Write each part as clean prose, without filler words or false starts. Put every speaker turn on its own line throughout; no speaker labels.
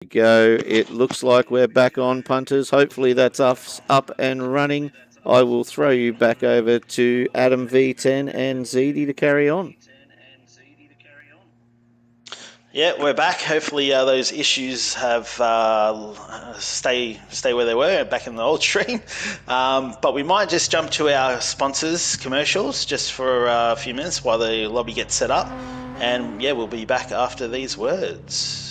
Go. It looks like we're back on, punters. Hopefully that's us up and running. I will throw you back over to Adam V10 and ZD to carry on.
Yeah, we're back. Hopefully those issues have stay where they were, back in the old stream. But we might just jump to our sponsors' commercials just for a few minutes while the lobby gets set up. And yeah, we'll be back after these words.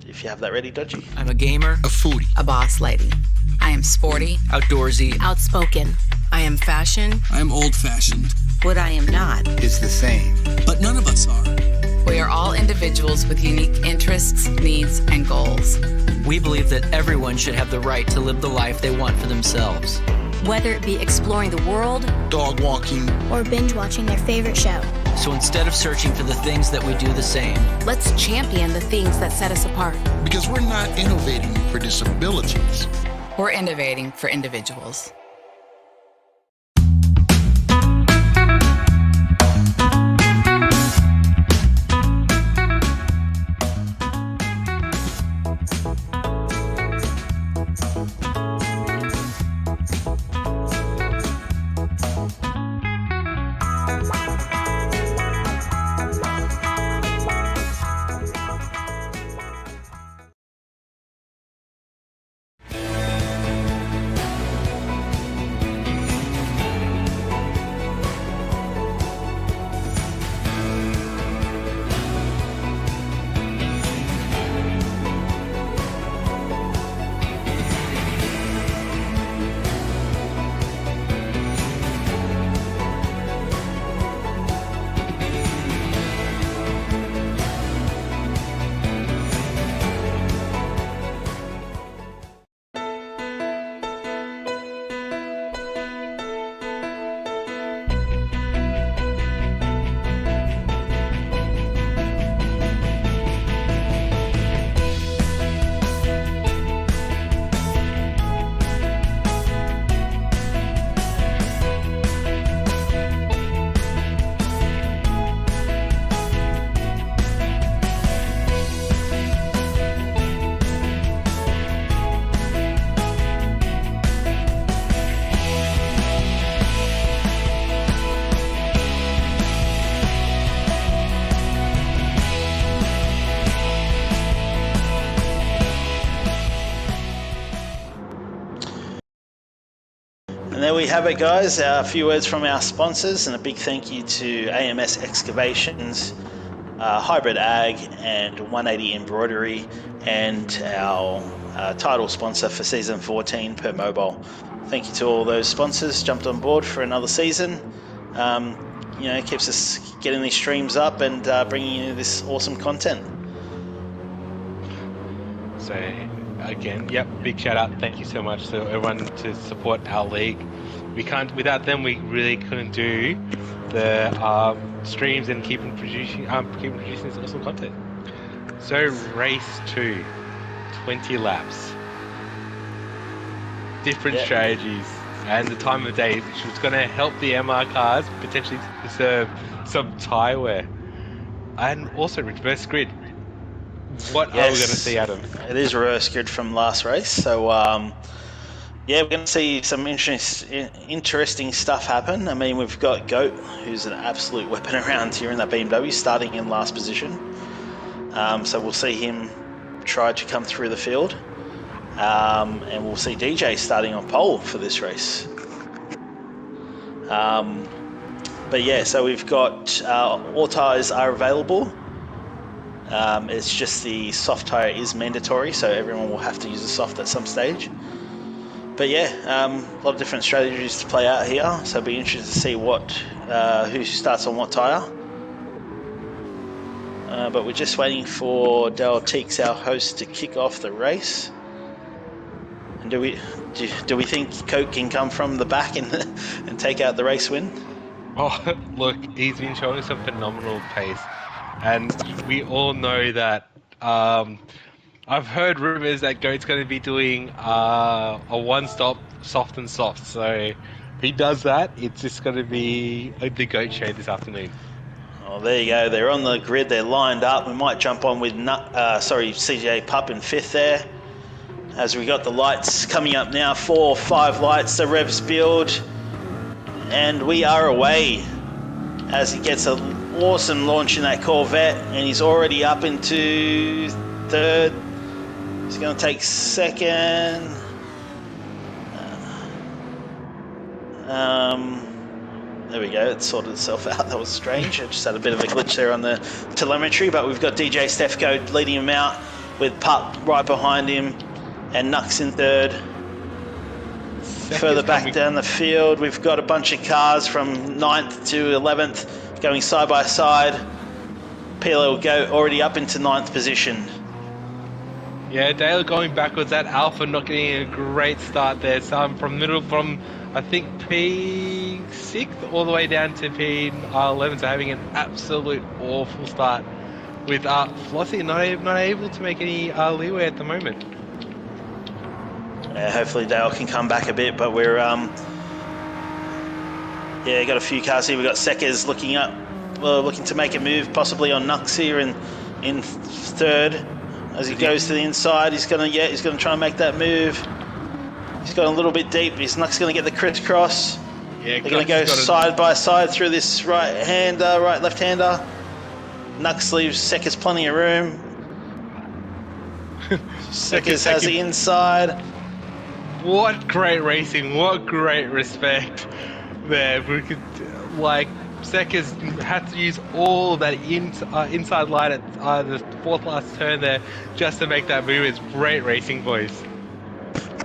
If you have that ready, Dodgy.
I'm a gamer,
a foodie,
a boss lady. I am sporty,
outdoorsy,
outspoken. I am fashion.
I am old-fashioned.
What I am not
is the same.
But none of us are.
We are all individuals with unique interests, needs, and goals.
We believe that everyone should have the right to live the life they want for themselves.
Whether it be exploring the world,
dog walking,
or binge watching their favorite show.
So instead of searching for the things that we do the same,
let's champion the things that set us apart.
Because we're not innovating for disabilities.
We're innovating for individuals.
And there we have it, guys. A few words from our sponsors, and a big thank you to AMS Excavations, Hybrid Ag, and 180 Embroidery, and our title sponsor for Season 14, Per Mobile. Thank you to all those sponsors, jumped on board for another season. It keeps us getting these streams up and bringing you this awesome content.
So again, yep, big shout out. Thank you so much to everyone to support our league. Without them, we really couldn't do the streams and keeping producing this awesome content. So race 2, 20 laps, different strategies, and the time of day, which was going to help the MR cars potentially deserve some tyre wear, and also reverse grid. What are we going to see, Adam?
It is reverse grid from last race, so we're going to see some interesting stuff happen. I mean, we've got Goat, who's an absolute weapon around here in that BMW, starting in last position. So we'll see him try to come through the field, and we'll see DJ starting on pole for this race. But yeah, so we've got all tyres are available. It's just the soft tyre is mandatory, so everyone will have to use a soft at some stage. But yeah, a lot of different strategies to play out here, so it'll be interesting to see who starts on what tyre. But we're just waiting for Dale Teeks, our host, to kick off the race. And do we think Coke can come from the back and take out the race win?
Oh, look, he's been showing some phenomenal pace. And we all know that I've heard rumors that Goat's going to be doing a one-stop soft and soft. So if he does that, it's just going to be the Goat show this afternoon.
Oh, there you go. They're on the grid. They're lined up. We might jump on with CJ Pup in 5th there. As we got the lights coming up now, 4 or 5 lights. The revs build, and we are away. As he gets an awesome launch in that Corvette, and he's already up into 3rd. He's going to take 2nd. There we go, it sorted itself out. That was strange. I just had a bit of a glitch there on the telemetry, but we've got DJ Stefko leading him out with Pup right behind him and Nux in 3rd. Further back down the field, we've got a bunch of cars from 9th to 11th going side by side. Pele will go already up into 9th position.
Yeah, Dale going backwards. That Alpha not getting a great start there. So from I think P6 all the way down to P11, so having an absolute awful start with Flossie not able to make any leeway at the moment.
Yeah, hopefully Dale can come back a bit, but we're got a few cars here. We've got Sekers looking to make a move, possibly on Nux here in 3rd. As he goes to the inside, he's gonna try and make that move. He's gone a little bit deep. He's Nux going to get the crisscross. Yeah, they're going to go side by side through this right left-hander. Nux leaves Sekers plenty of room. Sekers has the inside.
What great racing! What great respect there. We could Sekers had to use all that inside line at the 4th last turn there just to make that move. It's great racing, boys.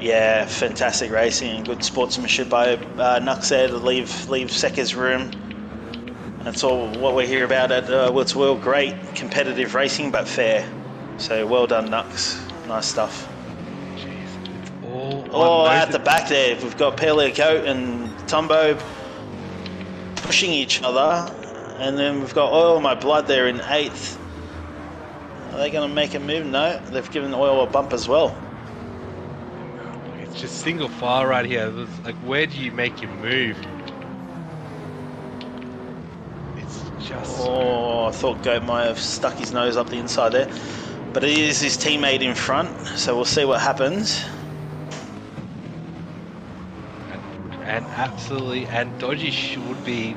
Yeah, fantastic racing and good sportsmanship by Nux there to leave Sekers room. That's all what we hear about at W2W. Great competitive racing, but fair. So well done, Nux. Nice stuff.
Jeez, it's
all at the back there, we've got Pele Goat and Tombo pushing each other, and then we've got Oil My Blood there in 8th. Are they going to make a move? No, they've given Oil a bump as well.
It's just single file right here. It's like, where do you make your move? It's just...
Oh, I thought Goat might have stuck his nose up the inside there. But it is his teammate in front, so we'll see what happens.
And Dodgy should be,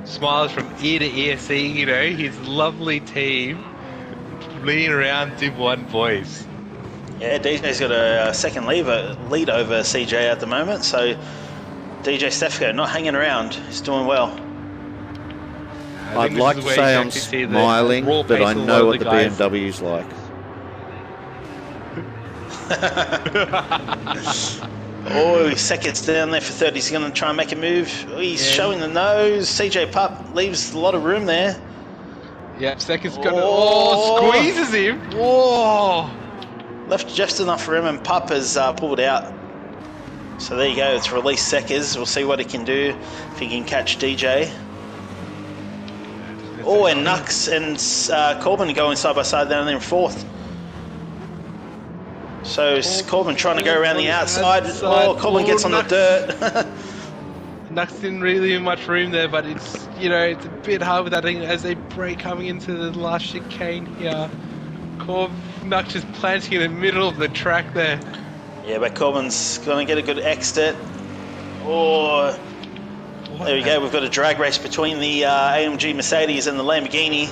smiles from ear to ear, seeing, his lovely team leading around Div 1 boys.
Yeah, DJ's got a second lead over CJ at the moment, so DJ Stefko not hanging around. He's doing well.
I'd like to say I'm smiling, but I know what the BMW's like.
Oh, Sekers down there for 30. He's going to try and make a move. He's showing the nose. CJ Pup leaves a lot of room there.
Yeah, Sekers got squeezes him. Whoa!
Left just enough room, and Pup has pulled out. So there you go. It's released Sekers. We'll see what he can do if he can catch DJ. Oh, and Nux and Corbin going side by side down there in 4th. So Corbin trying to go around the outside. Oh, Corbin gets on the dirt.
Nux didn't really have much room there, but it's it's a bit hard with that thing as they break coming into the last chicane here. Nux just planting in the middle of the track there. Yeah, but Corbin's going to get a good exit. Oh, there we go. We've got a drag race between the AMG Mercedes and the Lamborghini.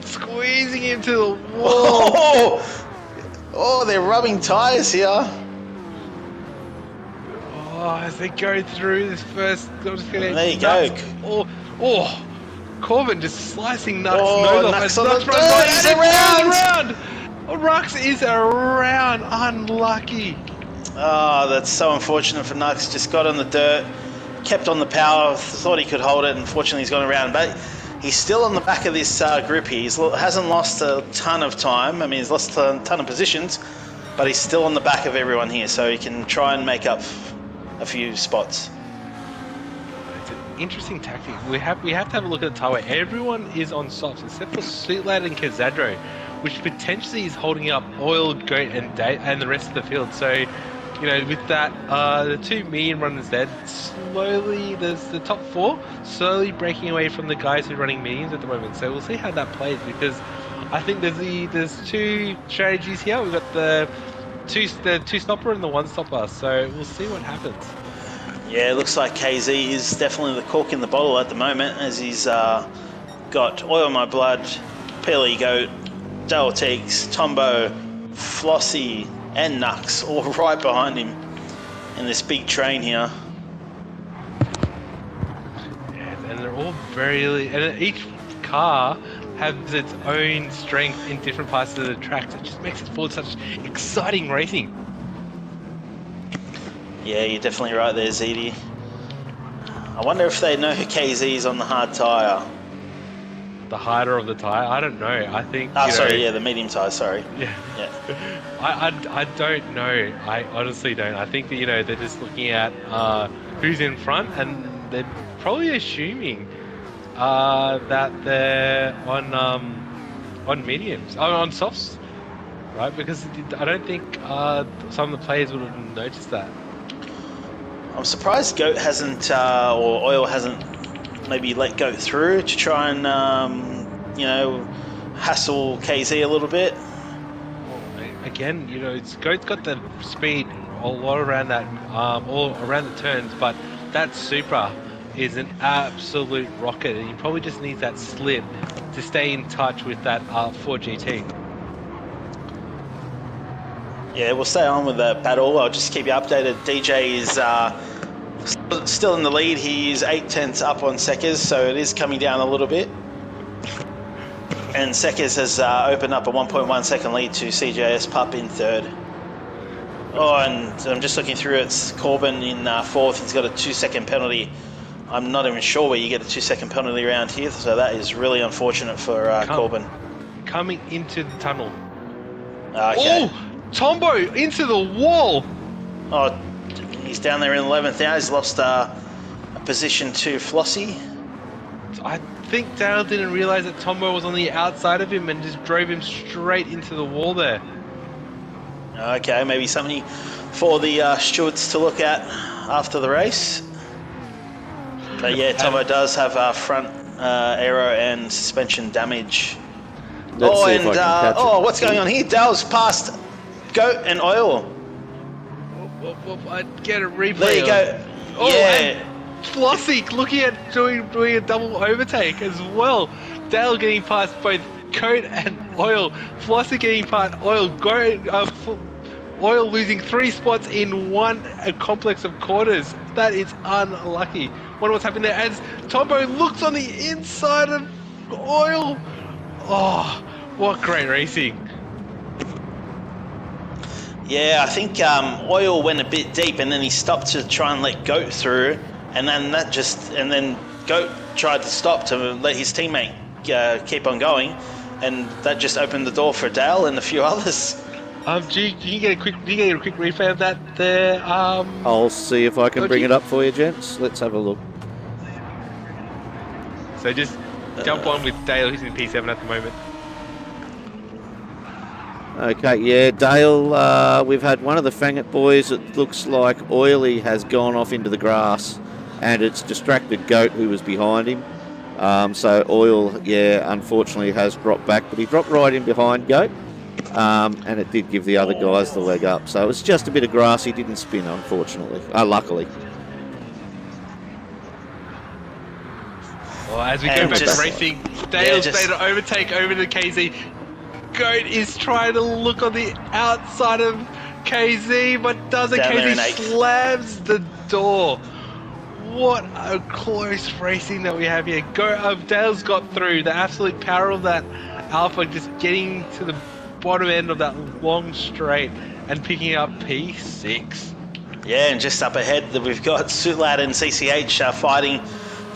Squeezing into the wall. Oh, they're rubbing tyres here. Oh, as they go through this first... I'm just gonna there you go. Corbin just slicing Nux nose off. Nux on the dirt. He's around. Rux is around. Unlucky. Oh, that's so unfortunate for Nux. Just got on the dirt, kept on the power, thought he could hold it, and unfortunately he's gone around. But he's still on the back of this group here. He hasn't lost a ton of time. I mean, he's lost a ton of positions, but he's still on the back of everyone here, so he can try and make up a few spots. It's an interesting tactic. We have to have a look at the tyre. Everyone is on softs except for Sweetlad and Kazadro, which potentially is holding up Oil, Goat, and the rest of the field. So with that, the two medium runners there, slowly, there's the top four slowly breaking away from the guys who are running mediums at the moment. So we'll see how that plays, because I think there's two strategies here. We've got the two stopper and the one stopper. So we'll see what happens.
Yeah, it looks like KZ is definitely the cork in the bottle at the moment, as he's got Oil My Blood, Peely Goat, Dale Teaks, Tombo, Flossie, and Nux all right behind him in this big train here.
Yeah, and they're all and each car has its own strength in different parts of the track. So it just makes it for such exciting racing.
Yeah, you're definitely right there, ZD. I wonder if they know who KZ is on the hard tyre.
The harder of the tyre? I don't know. I think.
The medium tyre. Sorry.
Yeah. I don't know. I honestly don't. I think that they're just looking at who's in front, and they're probably assuming that they're on mediums, on softs, right? Because I don't think some of the players would have noticed that.
I'm surprised Goat hasn't, or Oil hasn't maybe let Goat through to try and, hassle KZ a little bit.
Again, Goat's got the speed a lot around that, all around the turns, but that Supra is an absolute rocket, and he probably just needs that slip to stay in touch with that Ford GT.
Yeah, we'll stay on with the battle. I'll just keep you updated. DJ is still in the lead. He's 8/10 up on Sekers, so it is coming down a little bit. And Sekers has opened up a 1.1 second lead to CJS Pup in third. Oh, and I'm just looking through, it's Corbin in fourth. He's got a 2-second penalty. I'm not even sure where you get a 2-second penalty around here, so that is really unfortunate for Corbin.
Coming into the tunnel.
Okay.
Oh! Tombo into the wall!
Oh, he's down there in 11th now. He's lost a position to Flossie.
I think Dale didn't realise that Tombo was on the outside of him and just drove him straight into the wall there.
Okay, maybe something for the stewards to look at after the race. But yeah, Tombo does have front aero and suspension damage. What's going on here? Dale's passed Goat and Oil.
I'd get a replay.
There you go.
Oh,
yeah.
Flossie looking at doing a double overtake as well. Dale getting past both Goat and Oil. Flossie getting past Oil. Oil losing 3 spots in one complex of quarters. That is unlucky. Wonder what's happening there as Tombo looks on the inside of Oil. Oh, what great racing.
Yeah, I think Oil went a bit deep, and then he stopped to try and let Goat through, and then then Goat tried to stop to let his teammate keep on going, and that just opened the door for Dale and a few others.
Can you get a quick replay of that there?
I'll see if I can bring it up for you, gents. Let's have a look.
So just jump on with Dale, who's in P7 at the moment.
Okay, yeah, Dale, we've had one of the Fangit boys. It looks like Oily has gone off into the grass, and it's distracted Goat, who was behind him. So Oil, unfortunately has dropped back, but he dropped right in behind Goat, and it did give the other guys the leg up. So it was just a bit of grass. He didn't spin, unfortunately. Luckily.
Well, as we go back to racing, Dale's made an overtake over to KZ. Goat is trying to look on the outside of KZ, but doesn't. KZ slams the door. What a close racing that we have here. Dale's got through. The absolute power of that Alpha just getting to the bottom end of that long straight and picking up P6.
Yeah, and just up ahead we've got Sutlad and CCH fighting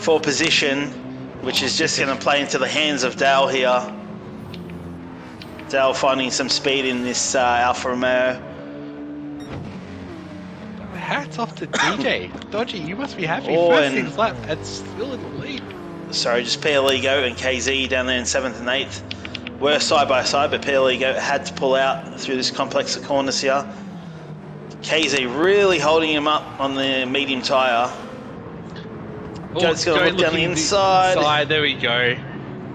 for position, which is just going to play into the hands of Dale here. Dale finding some speed in this Alfa Romeo.
Hats off to DJ. Dodgy, you must be happy. First things lap, it's still in the lead.
Sorry, just PLEGO and KZ down there in 7th and 8th. We're side by side, but PLEGO had to pull out through this complex of corners here. KZ really holding him up on the medium tyre. Goat's got to look down the inside.
There we go.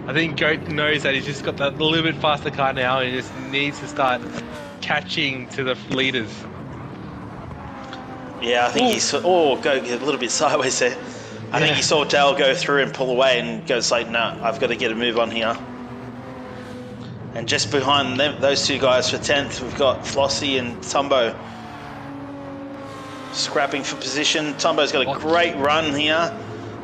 I think Goat knows that he's just got that little bit faster car now and he just needs to start catching to the leaders.
Yeah, I think he saw... Oh, Goat a little bit sideways there. I think he saw Dale go through and pull away and Goat's like, no, I've got to get a move on here. And just behind them, those two guys for 10th, we've got Flossie and Tumbo. Scrapping for position. Tumbo's got a great run here.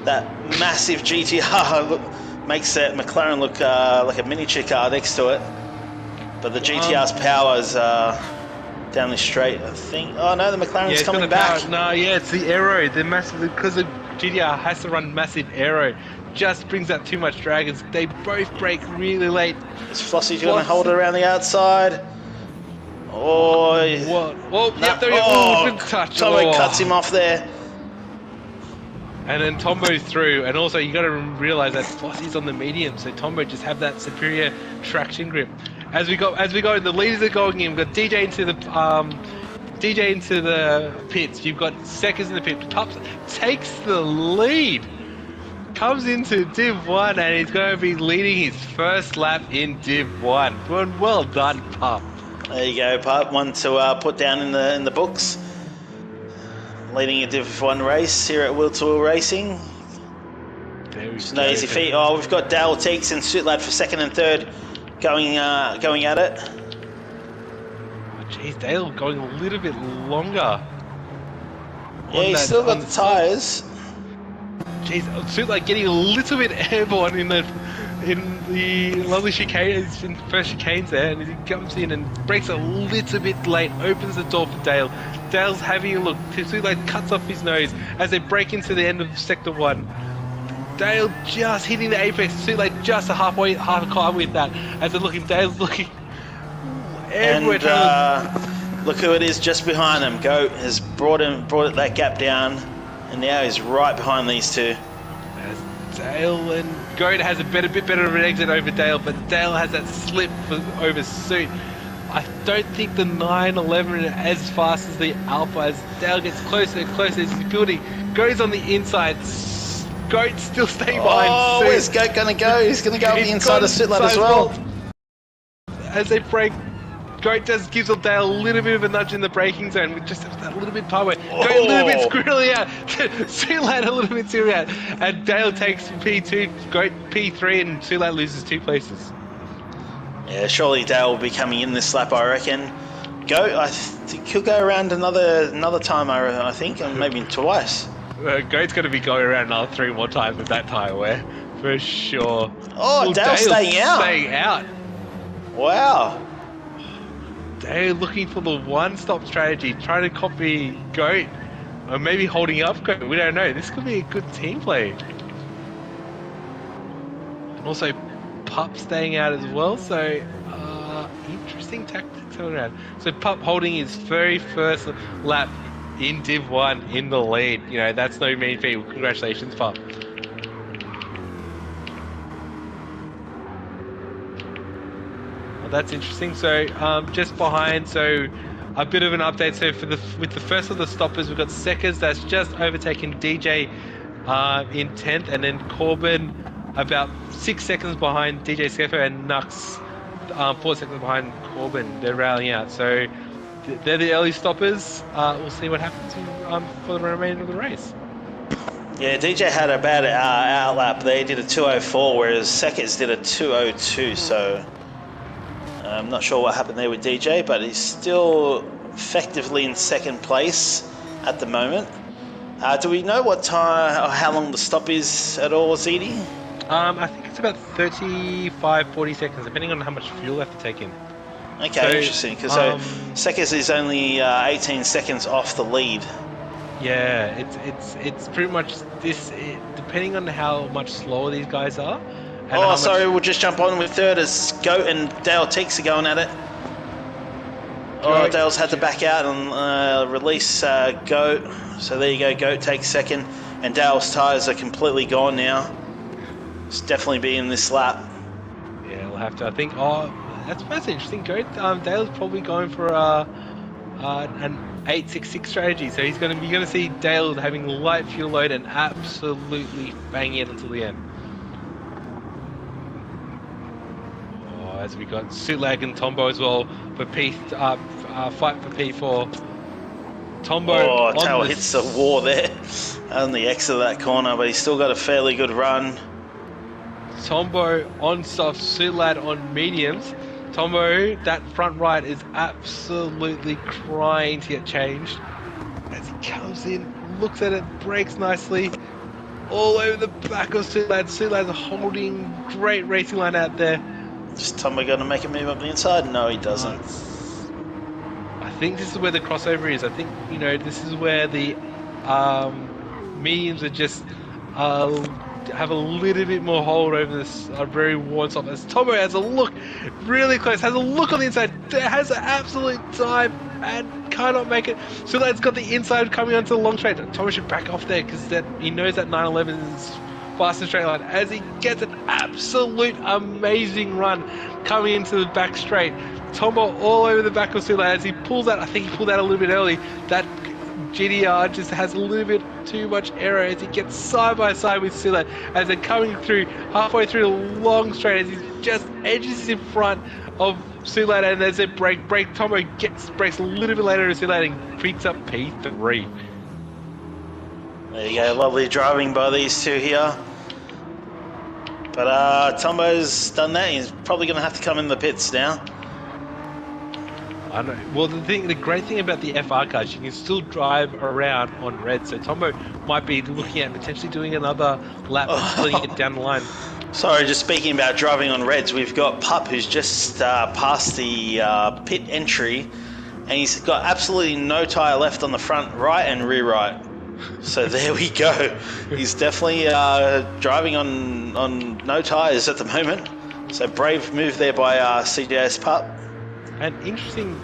That massive GTR makes that McLaren look like a miniature car next to it. But the GTR's power is down the straight, I think. Oh no, the McLaren's coming back.
Power. No, yeah, it's the aero. The massive, because the GTR has to run massive aero. Just brings out too much drag. They both brake really late.
Is Flossie going to hold it around the outside? Oh,
what? Well,
no.
Good touch.
Tombo cuts him off there.
And then Tombo's through, and also you got to realise that Flossie's on the medium, so Tombo just have that superior traction grip. As we go, the leaders are going in. We've got DJ into the pits. You've got Seconds in the pit. Pups takes the lead, comes into Div 1, and he's going to be leading his first lap in Div 1. Well done, Pup.
There you go, Pup. One to put down in the books. Leading a Div 1 race here at Will2Will Racing. It's no easy feat. Oh, we've got Dale Teeks and Suitlad for 2nd and 3rd going at it.
Oh, jeez, Dale going a little bit longer.
Yeah, he's still got the tyres.
Jeez, Suitlad getting a little bit airborne in the lovely chicanes, in first chicanes there, and he comes in and brakes a little bit late, opens the door for Dale. Dale's having a look. Suitlad cuts off his nose as they break into the end of Sector 1. Dale just hitting the apex. Suitlad just half a car with that. As they're looking, Dale's looking everywhere.
And look who it is just behind him. Goat has brought that gap down, and now he's right behind these two.
Dale and Goat has a bit better of an exit over Dale, but Dale has that slip over Suit. I don't think the 911 is as fast as the Alpha. As Dale gets closer and closer as he's building, Goat's on the inside. Goat's still staying behind.
Oh,
Suit.
where's Goat going to go? He's going to go on the inside of Suitlad as well.
As they break, Goat just gives Dale a little bit of a nudge in the braking zone with just that little bit power. Goat a little bit squirrely out. Suitlad a little bit squirrely out. And Dale takes P2, Goat P3, and Suitlad loses 2 places.
Yeah, surely Dale will be coming in this lap, I reckon. Goat, I think he'll go around another time, I think, and maybe twice.
Goat's going to be going around another 3 more times with that tyre wear, for sure.
Oh, Dale's staying out.
Staying out.
Wow.
Dale looking for the one-stop strategy, trying to copy Goat, or maybe holding up Goat. We don't know. This could be a good team play. And also, Pup staying out as well, so interesting tactics going around. So Pup holding his very first lap in Div 1 in the lead. You know, that's no mean feat. Congratulations, Pup. Well, that's interesting. So just behind, so a bit of an update. So with the first of the stoppers, we've got Seckers that's just overtaken DJ in 10th, and then Corbin about 6 seconds behind DJ Sceffo, and Nux 4 seconds behind Corbin. They're rallying out. So they're the early stoppers. We'll see what happens for the remainder of the race.
Yeah, DJ had a bad outlap. They did a 2:04, whereas Seckers did a 2:02. So I'm not sure what happened there with DJ, but he's still effectively in 2nd place at the moment. Do we know what time or how long the stop is at all, ZD?
I think it's about 35-40 seconds, depending on how much fuel they have to take in.
Okay,
so,
interesting, because Seckers is only 18 seconds off the lead.
Yeah, it's pretty much this, depending on how much slower these guys are. And
we'll just jump on with 3rd as Goat and Dale Teeks are going at it. Oh, Dale's had to back out and release Goat. So there you go, Goat takes 2nd, and Dale's tyres are completely gone now. It's definitely be in this lap.
Yeah, we'll have to. I think. Oh, that's interesting. Goat. Dale's probably going for a an 866 strategy. So you're going to see Dale having light fuel load and absolutely banging it until the end. Oh, as we got Sulag and Tombo as well for fight for P4. Tombo
Tail hits the wall there on the exit of that corner, but he's still got a fairly good run.
Tombo on soft, Sulat on mediums. Tombo, that front right is absolutely crying to get changed. As he comes in, looks at it, brakes nicely, all over the back of Sulat. Sulat's holding great racing line out there.
Is Tombo going to make a move up the inside? No, he doesn't.
I think this is where the crossover is. I think, this is where the mediums are just have a little bit more hold over this very worn soft. As Tombo has a look really close, has a look on the inside, has an absolute time and cannot make it. So that's got the inside coming onto the long straight. Tombo should back off there because he knows that 911 is fastest straight line as he gets an absolute amazing run coming into the back straight. Tombo all over the back of Sula as he pulls out. I think he pulled out a little bit early. That GDR just has a little bit too much error as he gets side by side with Sula as they're coming through halfway through the long straight as he just edges in front of Sula, and as they break, Tombo breaks a little bit later as Sula and picks up P3.
There you go, lovely driving by these two here. But Tombo's done that. He's probably going to have to come in the pits now.
I know. Well, the great thing about the FR cars, you can still drive around on red. So Tombo might be looking at potentially doing another lap and pulling it down the line.
Sorry, just speaking about driving on reds, we've got Pup who's just passed the pit entry, and he's got absolutely no tyre left on the front right and rear right. So there we go. He's definitely driving on no tyres at the moment. So brave move there by CJS Pup.
An interesting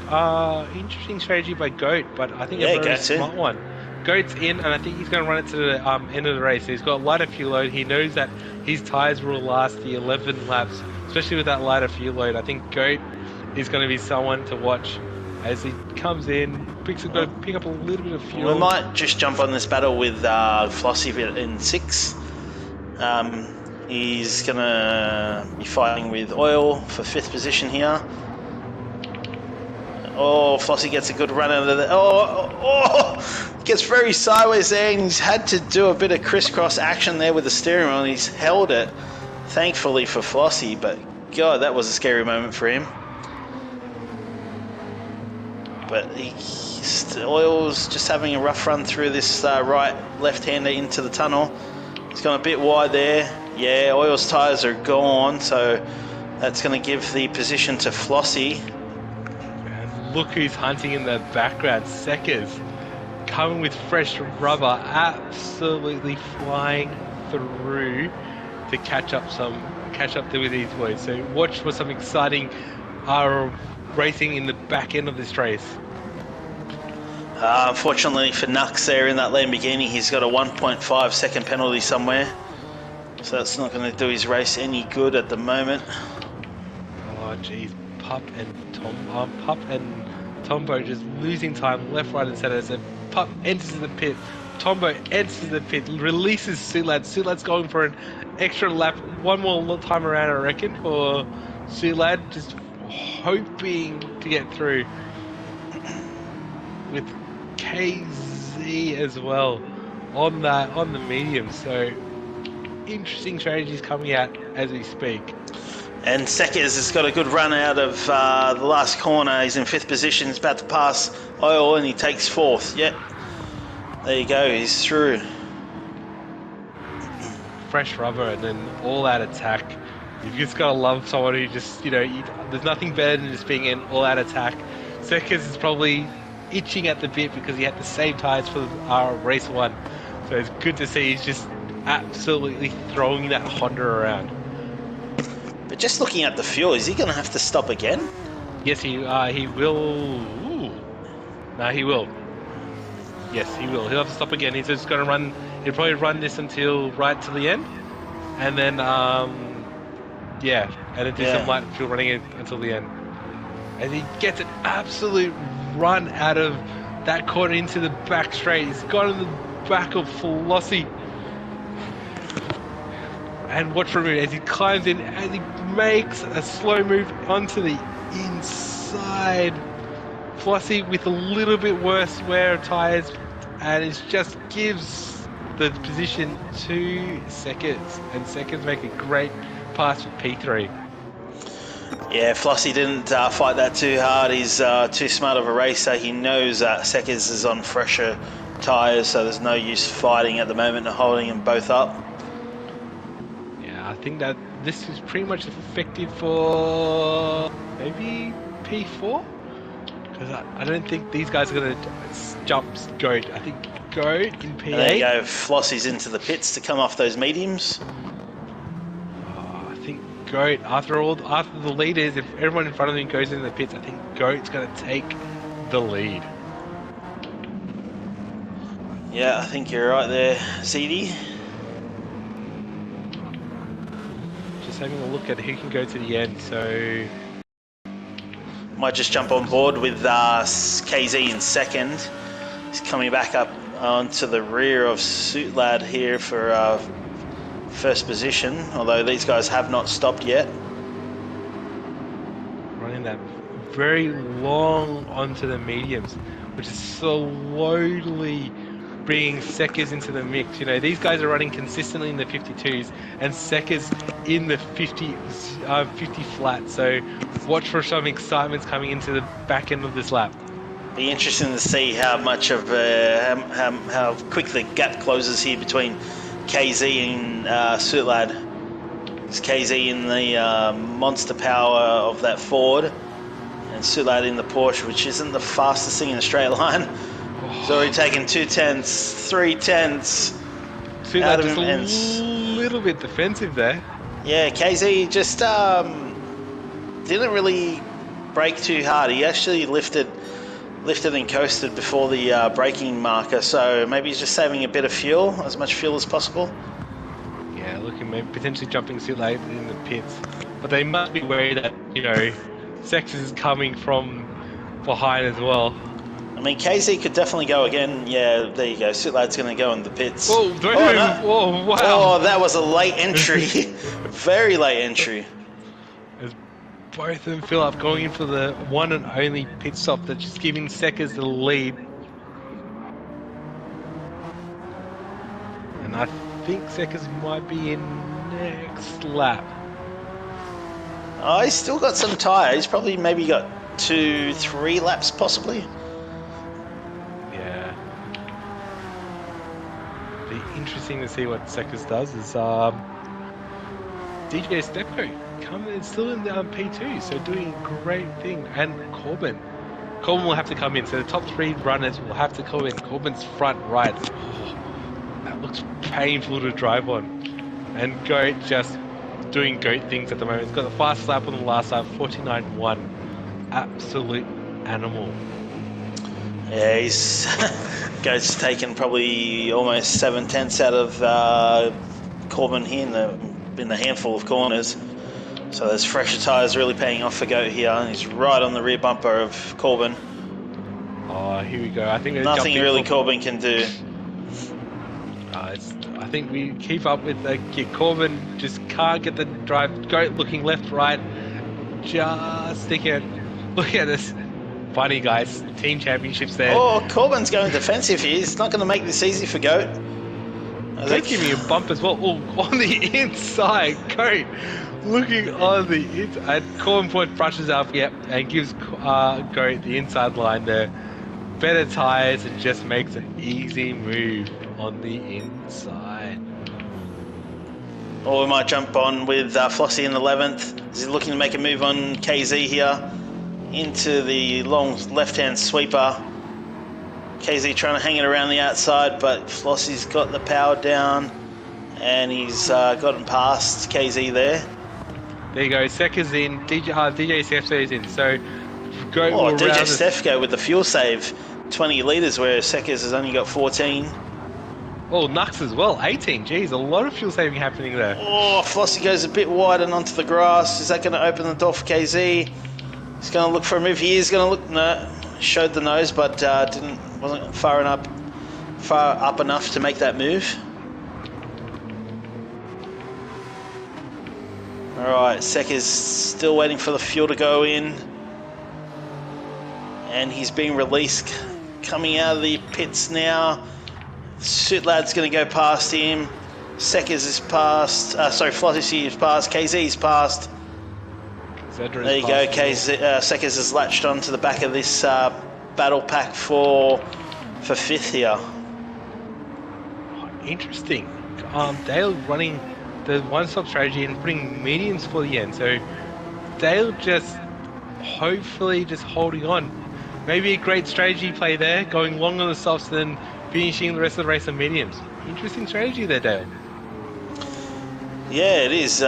strategy by Goat, but I think a very smart one. Goat's in, and I think he's going to run it to the end of the race. So he's got lighter fuel load. He knows that his tyres will last the 11 laps, especially with that lighter fuel load. I think Goat is going to be someone to watch as he comes in, pick up a little bit of fuel.
We might just jump on this battle with Flossie in 6. He's going to be fighting with Oil for 5th position here. Oh, Flossie gets a good run out of the... Gets very sideways there, and he's had to do a bit of crisscross action there with the steering wheel, and he's held it, thankfully for Flossie, but God, that was a scary moment for him. But Oil's just having a rough run through this right left-hander into the tunnel. He's gone a bit wide there. Yeah, Oil's tyres are gone, so that's going to give the position to Flossie.
Look who's hunting in the background. Seckers coming with fresh rubber, absolutely flying through to catch up with these boys. So watch for some exciting racing in the back end of this race.
Unfortunately for Nux there in that Lamborghini, he's got a 1.5 second penalty somewhere. So that's not going to do his race any good at the moment.
Oh jeez, Pup and Tombo just losing time left, right and centre. So Pup enters the pit, Tombo enters the pit, releases Sulat. Sulat's going for an extra lap, one more time around I reckon for Sulat, just hoping to get through with KZ as well on the medium. So interesting strategies coming out as we speak.
And Seckers has got a good run out of the last corner. He's in 5th position. He's about to pass Oil, and he takes 4th. Yep. There you go. He's through.
Fresh rubber and then all-out attack. You've just got to love someone who just, there's nothing better than just being in all-out attack. Seckers is probably itching at the bit because he had the same tyres for race 1. So it's good to see he's just absolutely throwing that Honda around.
But just looking at the fuel, is he going to have to stop again?
Yes, he will. Ooh. No, he will. Yes, he will. He'll have to stop again. He's just going to run. He'll probably run this until right to the end, and then and then do some light fuel running in until the end. as he gets an absolute run out of that corner into the back straight. He's got in the back of Flossie. And watch for a minute as he climbs in, as he makes a slow move onto the inside. Flossie with a little bit worse wear of tyres, and it just gives the position to Seconds, and Seconds make a great pass for P3.
Yeah, Flossie didn't fight that too hard. He's too smart of a racer. He knows that Seconds is on fresher tyres, so there's no use fighting at the moment and holding them both up.
Yeah, I think that this is pretty much effective for maybe P4? Because I don't think these guys are going to jump Goat. I think Goat in P8.
And there you go, Flossie's into the pits to come off those mediums.
I think Goat, after the leaders, if everyone in front of him goes into the pits, I think Goat's going to take the lead.
Yeah, I think you're right there, ZD.
Just having a look at who can go to the end, so...
Might just jump on board with KZ in second. He's coming back up onto the rear of Suit Lad here for first position, although these guys have not stopped yet.
Running that very long onto the mediums, which is slowly bringing Seckers into the mix. You know, these guys are running consistently in the 52s and Seckers in the 50 flat. So watch for some excitement coming into the back end of this lap.
Be interesting to see how much of how quick the gap closes here between KZ and Suitlad. It's KZ in the monster power of that Ford, and Suitlad in the Porsche, which isn't the fastest thing in a straight line. He's already taken 2 tenths, 3 tenths.
Suitlad just a little bit defensive there.
Yeah, KZ just didn't really brake too hard. He actually lifted and coasted before the braking marker, so maybe he's just saving a bit of fuel, as much fuel as possible.
Yeah, looking maybe potentially jumping too late in the pits, but they must be worried that, you know, Sextus is coming from behind as well.
I mean, KZ could definitely go again. Yeah, there you go. Suitlad's going to go in the pits.
Oh, don't move.
No.
Oh, wow.
Oh, that was a late entry. Very late entry.
As both of them fill up, going in for the one and only pit stop that's just giving Seckers the lead. And I think Seckers might be in next lap.
Oh, he's still got some tyre. He's probably maybe got 2-3 laps possibly.
Yeah. Be interesting to see what Seckers does. Is DJ Stepco still in the P2, so doing a great thing. And Corbin will have to come in. So the top 3 runners will have to come in. Corbin's front right. Oh, that looks painful to drive on. And Goat just doing Goat things at the moment. He's got the fast lap on the last lap, 49.1. Absolute animal.
Yeah, he's Goat's taken probably almost 7 tenths out of Corbin here in the handful of corners. So those fresher tyres really paying off for Goat here. And he's right on the rear bumper of Corbin.
Oh, here we go. I think
nothing really Corbin can do.
I think we keep up with Corbin. Just can't get the drive. Goat looking left, right. Just thinking. Look at this. Funny, guys. Team championships there.
Oh, Corbin's going defensive here. He's not going to make this easy for Goat.
Goat giving me a bump as well. Oh, on the inside. Goat looking on the inside. Corbin point brushes up, yep, and gives Goat the inside line there. Better tyres and just makes an easy move on the inside.
Or we might jump on with Flossie in 11th. Is he looking to make a move on KZ here? Into the long left-hand sweeper. KZ trying to hang it around the outside, but Flossie's got the power down, and he's gotten past KZ there.
There you go. Seckers in. DJ Stefko is in. So go.
Oh, DJ Stefko with the fuel save, 20 litres, where Seckers has only got 14.
Oh, Nux as well, 18. Geez, a lot of fuel saving happening there.
Oh, Flossie goes a bit wide and onto the grass. Is that going to open the door for KZ? He's going to look for a move. He is going to look. No, showed the nose, but wasn't far up enough to make that move. All right, Sekker's still waiting for the fuel to go in, and he's being released, coming out of the pits now. Suit Lad's going to go past him. Sekker's is past. Flossie is past. KZ's past.
Zedra's
there you go. Sekker's is latched onto the back of this battle pack for fifth here.
Interesting. Dale running the one-stop strategy and putting mediums for the end. So Dale just hopefully just holding on. Maybe a great strategy play there, going long on the softs and then finishing the rest of the race on mediums. Interesting strategy there, Dale.
Yeah, it is.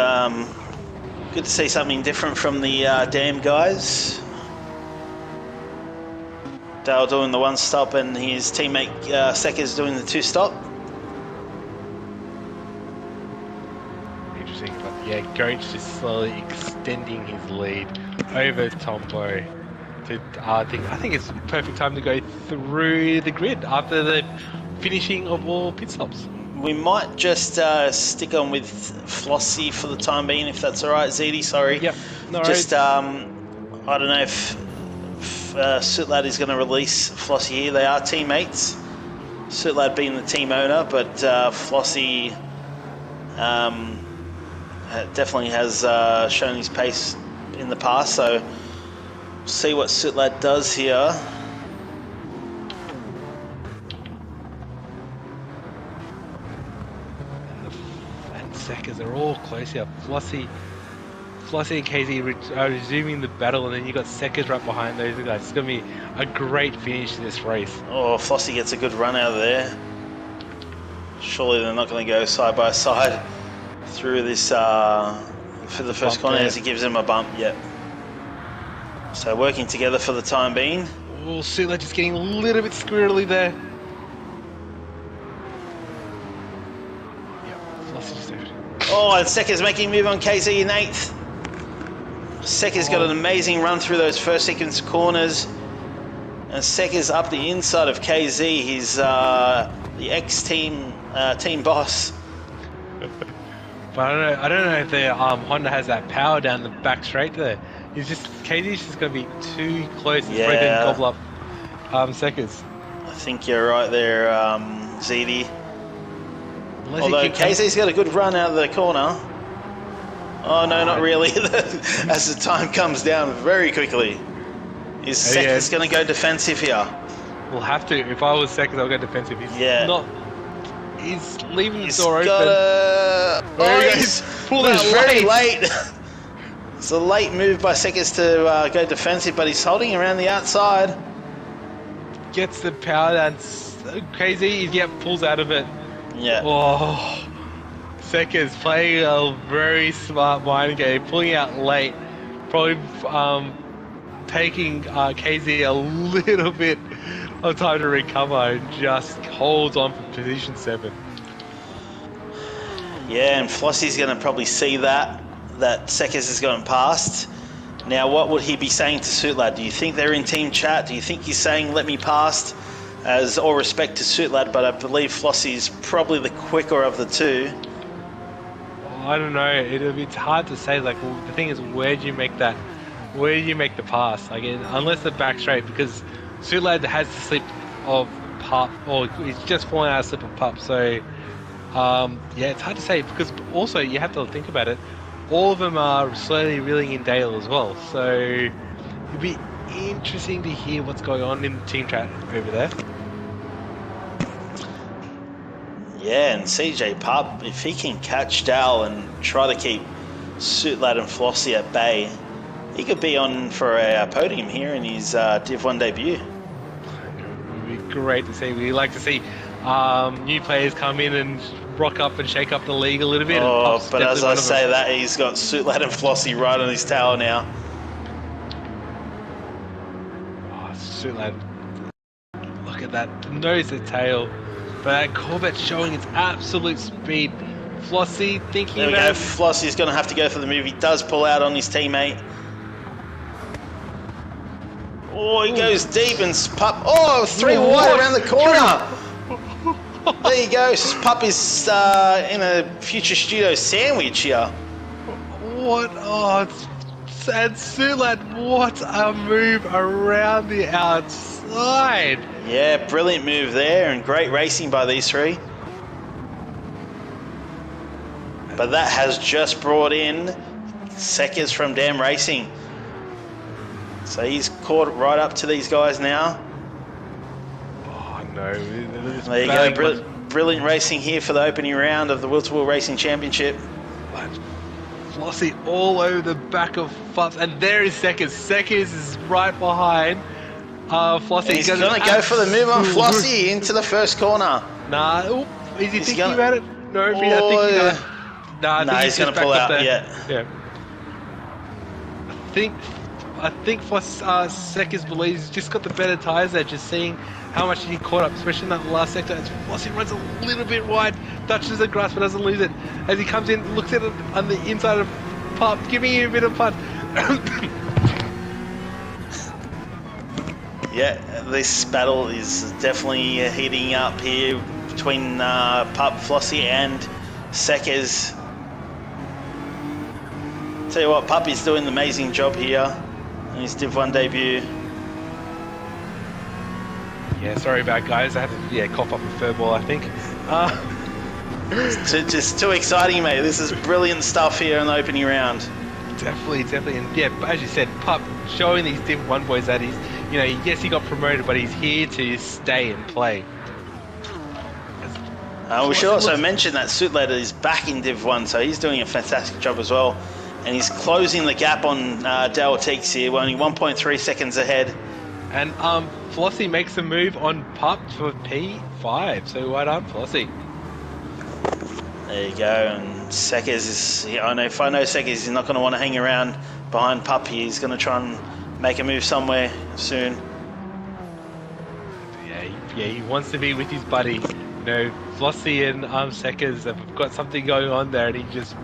Good to see something different from the Dam guys. Dale doing the one stop and his teammate Sekker's doing the two stop.
Interesting, but yeah, Goach just slowly extending his lead over Tombo. I think it's perfect time to go through the grid after the finishing of all pit stops.
We might just stick on with Flossie for the time being, if that's all right, ZD. Sorry.
Yep. No
just
worries.
I don't know if Suitlad is going to release Flossie here. They are teammates. Suitlad being the team owner, but Flossie definitely has shown his pace in the past. So we'll see what Suitlad does here.
Seckers are all close here. Flossie and KZ are resuming the battle, and then you got Seckers right behind those guys. It's going to be a great finish to this race.
Oh, Flossie gets a good run out of there. Surely they're not going to go side by side through this for the first corner as he gives him a bump. Yep. So working together for the time being.
Oh, Suitler just getting a little bit squirrely there.
Oh, and Sekker's making a move on KZ in 8th. Sekker's got an amazing run through those first sequence corners. And Sekker's up the inside of KZ. He's the ex-team team boss.
But I don't know if the Honda has that power down the back straight there. KZ's just going to be too close to break and gobble up Seckers.
I think you're right there, ZD. Although KZ's got a good run out of the corner. Oh no, not really. As the time comes down very quickly. Is Seckers going to go defensive here?
We'll have to. If I was Seckers, I'll go defensive. He's leaving the door open.
He's very late. It's a late move by Seckers to go defensive, but he's holding around the outside.
Gets the power down. KZ, pulls out of it.
Yeah.
Oh, Seckers playing a very smart mind game, pulling out late, probably taking KZ a little bit of time to recover and just holds on for position 7.
Yeah, and Flossie's going to probably see that Seckers has gone past. Now, what would he be saying to Suitlad? Do you think they're in team chat? Do you think he's saying, let me past? As all respect to Suitlad, but I believe Flossie's probably the quicker of the two.
I don't know. It's hard to say. Like, the thing is, where do you make the pass? Like, unless the back straight, because Suitlad has the slip of pup, or he's just falling out of slip of pup. So, it's hard to say, because also you have to think about it. All of them are slowly reeling in Dale as well. So it'd be interesting to hear what's going on in the team chat over there.
Yeah, and CJ Pup, if he can catch Dal and try to keep Suitlad and Flossie at bay, he could be on for a podium here in his Div 1 debut.
It would be great to see. We like to see new players come in and rock up and shake up the league a little bit.
Oh, but as I say that, he's got Suitlad and Flossie right on his tail now.
Oh, Suitlad. Look at that. The nose to tail. But that Corvette's showing its absolute speed. Flossie thinking
there we go. Flossie's going to have to go for the move. He does pull out on his teammate. Oh, he goes deep and Pup. Oh, 3 wide around the corner. There you go. Pup is in a future studio sandwich here.
What? Oh, and Sulat, what a move around the outside.
Yeah, brilliant move there and great racing by these three. But that has just brought in Seckers from Dam Racing. So he's caught right up to these guys now.
Oh no.
There you go. Brilliant racing here for the opening round of the Will-to-Will Racing Championship.
Flossie all over the back of Fups, and there is Seckers. Seckers is right behind Flossie.
And he's going to go for the move on Flossie into the first corner.
Nah, is he thinking about it? No, I think he does. Nah,
he's going to pull out. Yeah.
I think Seckers believes he's just got the better tyres there, just seeing how much he caught up, especially in that last sector. As Flossie runs a little bit wide, touches the grass but doesn't lose it. As he comes in, looks at it on the inside of Pup, giving you a bit of fun.
Yeah, this battle is definitely heating up here between Pup, Flossie and Seckers. Tell you what, Pup is doing an amazing job here in his Div 1 debut.
Yeah, sorry about guys. I had to cough up a fur ball, I think.
It's just too exciting, mate. This is brilliant stuff here in the opening round.
Definitely. And yeah, as you said, Pup showing these Div 1 boys that he's, yes, he got promoted, but he's here to stay and play.
We should also mention that Suitlader is back in Div 1, so he's doing a fantastic job as well. And he's closing the gap on Dale Teeks here, only 1.3 seconds ahead.
And Flossie makes a move on Pup for P5, so well done, Flossie.
There you go, and Seckers is, if I know Seckers, he's not going to want to hang around behind Pup here. He's going to try and make a move somewhere soon.
Yeah, he wants to be with his buddy. Flossie and Seckers have got something going on there, and he just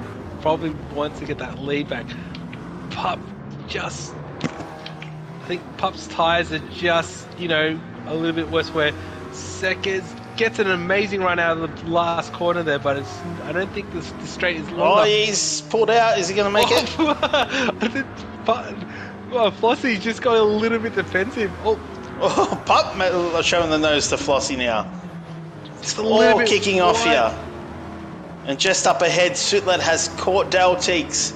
probably wants to get that lead back. Pup I think Pup's tyres are just, a little bit worse, where Seckers gets an amazing run out of the last corner there, but I don't think the straight is long enough.
He's pulled out. Is he going to make it?
Flossie just got a little bit defensive.
Pup showing the nose to Flossie now.
Just a little bit
kicking
wide.
off here. And just up ahead, Suitlet has caught Dale Teeks.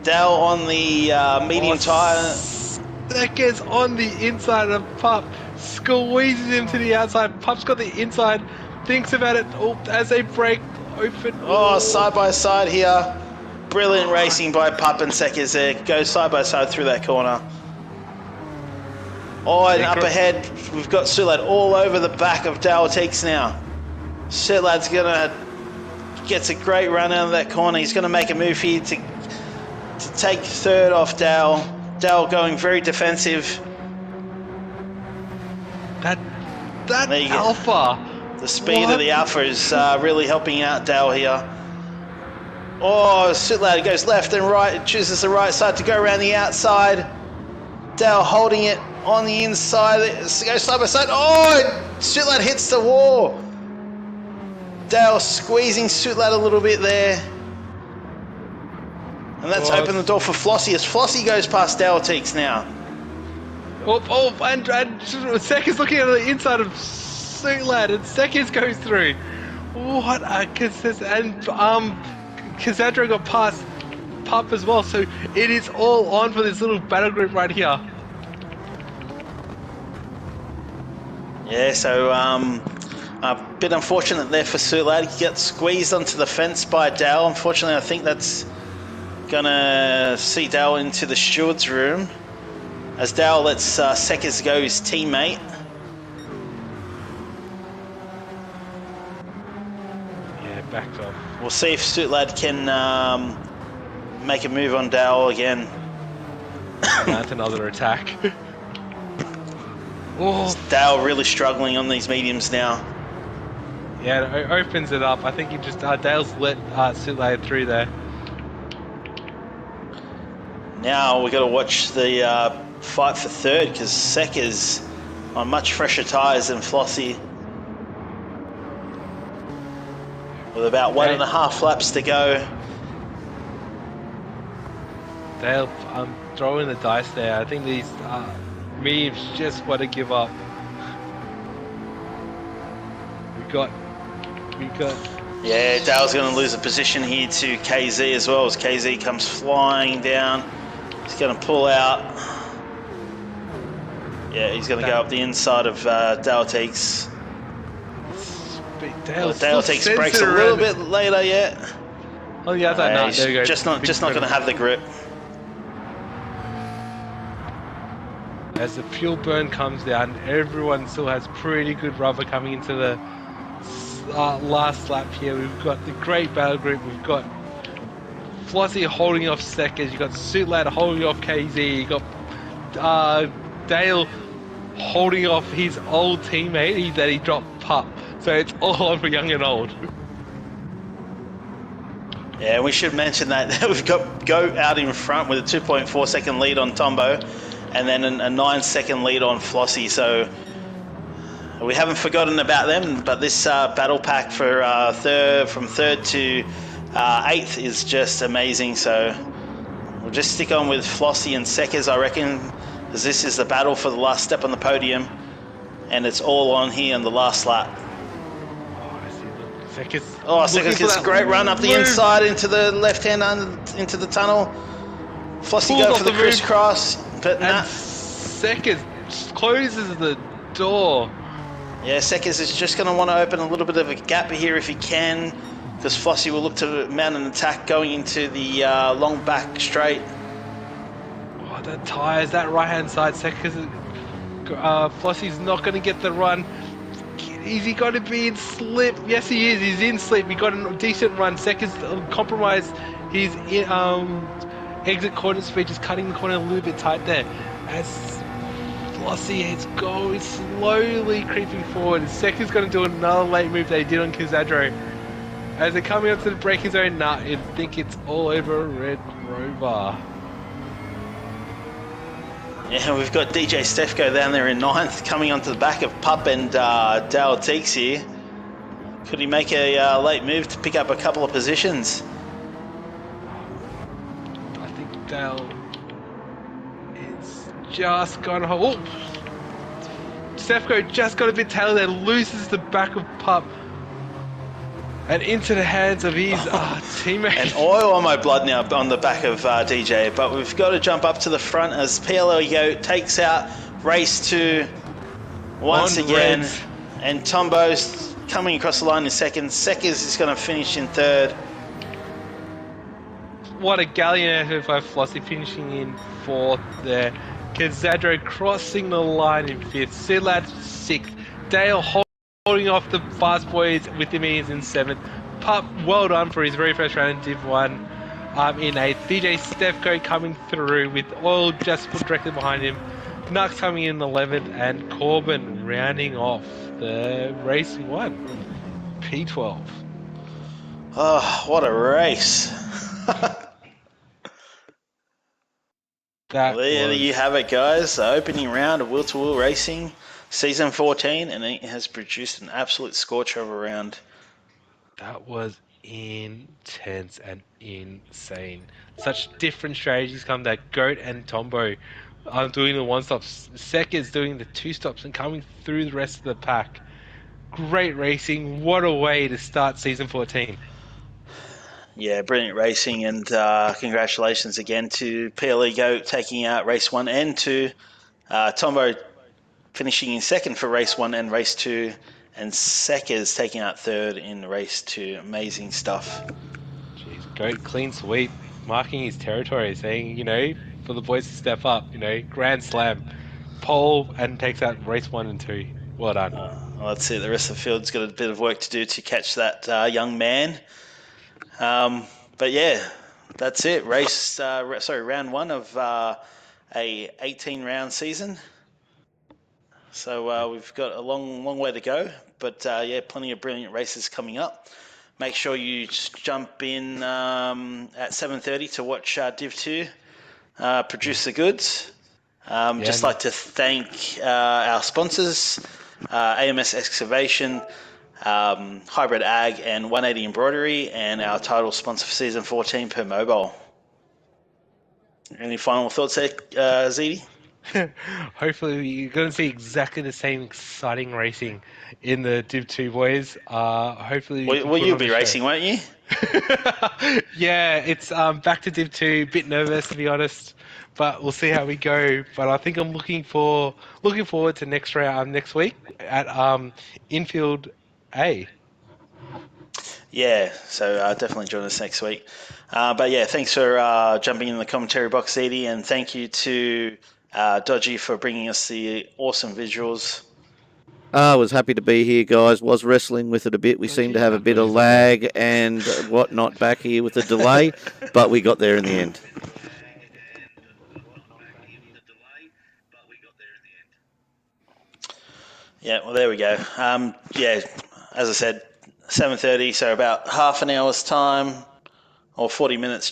Dale on the medium tyre.
Seckers on the inside of Pup, squeezes him to the outside. Pup's got the inside, thinks about it as they break open.
Side by side here. Brilliant racing by Pup and Seckers there. Goes side by side through that corner. And up ahead, we've got Suitlet all over the back of Dale Teeks now. Suitlet's gets a great run out of that corner. He's going to make a move here to take third off Dale. Dale going very defensive.
That Alpha.
The speed of the Alpha is really helping out Dale here. Suitlet goes left and right, chooses the right side to go around the outside. Dale holding it on the inside, goes side by side. Suitlet hits the wall. Dale squeezing Suitlet a little bit there. And that's opened the door for Flossie as Flossie goes past Dale Teeks now.
And Seckers looking at the inside of Suitlet, and Seckers goes through. What a consistent. And Cassandra got past Pup as well, so it is all on for this little battle group right here.
Yeah, so a bit unfortunate there for Suitlet. He gets squeezed onto the fence by Dale. Unfortunately, I think that's gonna see Dale into the steward's room as Dale lets Seckers go, his teammate.
Yeah, backed off.
We'll see if Suitlet can make a move on Dale again.
That's another attack.
Dale really struggling on these mediums now.
Yeah, it opens it up. I think he just Dale's let Suitlet through there.
Now we got to watch the fight for third because Sek is on much fresher tyres than Flossie. With about 1.5 laps to go.
They're throwing the dice there. I think these memes just want to give up. We got.
Yeah, Dale's going to lose a position here to KZ as well as KZ comes flying down. He's going to pull out. Yeah, he's going to go up the inside of Dale Teeks. Dale Teeks brakes a little bit later yet.
Oh yeah, there you go.
Just not going to have the grip.
As the fuel burn comes down, everyone still has pretty good rubber coming into the last lap here. We've got the great battle group. We've got Flossie holding off Seckers. You've got Suitlat holding off KZ. You've got Dale holding off his old teammate that he dropped Pup. So it's all on for young and old.
Yeah, we should mention that we've got Goat out in front with a 2.4 second lead on Tombo and then a 9-second lead on Flossie. So we haven't forgotten about them, but this battle pack for from third to 8th is just amazing. So we'll just stick on with Flossie and Seckers, I reckon, because this is the battle for the last step on the podium, and it's all on here on the last lap. Seckers gets a great run up the inside into the left hand into the tunnel. Flossie go for the crisscross, but nah.
Seckers closes the door.
Yeah, Seckers is just going to want to open a little bit of a gap here if he can, because Flossie will look to mount an attack going into the long back straight.
Oh, that tyres, that right hand side. Seckers, Flossie's not going to get the run. Is he going to be in slip? Yes, he is. He's in slip. He got a decent run. Seconds compromised his exit corner speed, just cutting the corner a little bit tight there. As Flossie is going slowly creeping forward. Seconds going to do another late move that he did on Kizadro. As they're coming up to the braking zone, I think it's all over Red Rover.
Yeah, we've got DJ Stefko down there in 9th, coming onto the back of Pup and Dale Teeks here. Could he make a late move to pick up a couple of positions?
I think Dale is just gonna hold. Oh! Stefko just got a bit tail there, loses the back of Pup. And into the hands of his teammate.
And oil on my blood now on the back of DJ, but we've got to jump up to the front as PLO takes out race 2 once again. Red. And Tombo's coming across the line in 2nd. Seckers is going to finish in 3rd.
What a gallant effort by Flossie, finishing in 4th there. Kazadro crossing the line in 5th. Silat 6th. Dale holding off the fast boys with him in 7th. Pup, well done for his very first round in Div 1 in 8th. DJ Stefko coming through with Oil just put directly behind him. Nux coming in 11th, and Corbin rounding off the race 1. P12.
Oh, what a race. There you have it, guys. The opening round of Wheel-to-Wheel Racing. Season 14, and it has produced an absolute scorcher of a round.
That was intense and insane. Such different strategies come that Goat and Tombo are doing the one-stops. Sek is doing the two-stops and coming through the rest of the pack. Great racing. What a way to start Season 14.
Yeah, brilliant racing, and congratulations again to PLE Goat taking out race 1 and 2. Tombo finishing in 2nd for race 1 and race 2, and Seckers taking out 3rd in race 2. Amazing stuff.
Jeez, Goat clean sweep, marking his territory, saying, for the boys to step up, grand slam, pole, and takes out race 1 and 2. Well done.
Well, that's it. The rest of the field's got a bit of work to do to catch that young man. But yeah, that's it. Round 1 of a 18-round season. So we've got a long way to go, but plenty of brilliant races coming up. Make sure you jump in at 7:30 to watch Div 2 produce the goods. Just like to thank our sponsors, AMS Excavation, Hybrid Ag, and 180 Embroidery, and our title sponsor for Season 14, Per Mobile. Any final thoughts there, ZD?
Hopefully, you're going to see exactly the same exciting racing in the Div 2 boys. Hopefully,
Well, you'll be racing, won't you?
Yeah, it's back to Div 2. Bit nervous, to be honest, but we'll see how we go. But I think I'm looking forward to next week at Infield A.
Yeah, so definitely join us next week. But yeah, thanks for jumping in the commentary box, Edie, and thank you to Dodgy for bringing us the awesome visuals.
I was happy to be here, guys. Was wrestling with it a bit. We seem to have a bit of lag and whatnot back here with the delay, but we got there in the end.
Yeah, well, there we go. Yeah, as I said, 7:30, so about half an hour's time or 40 minutes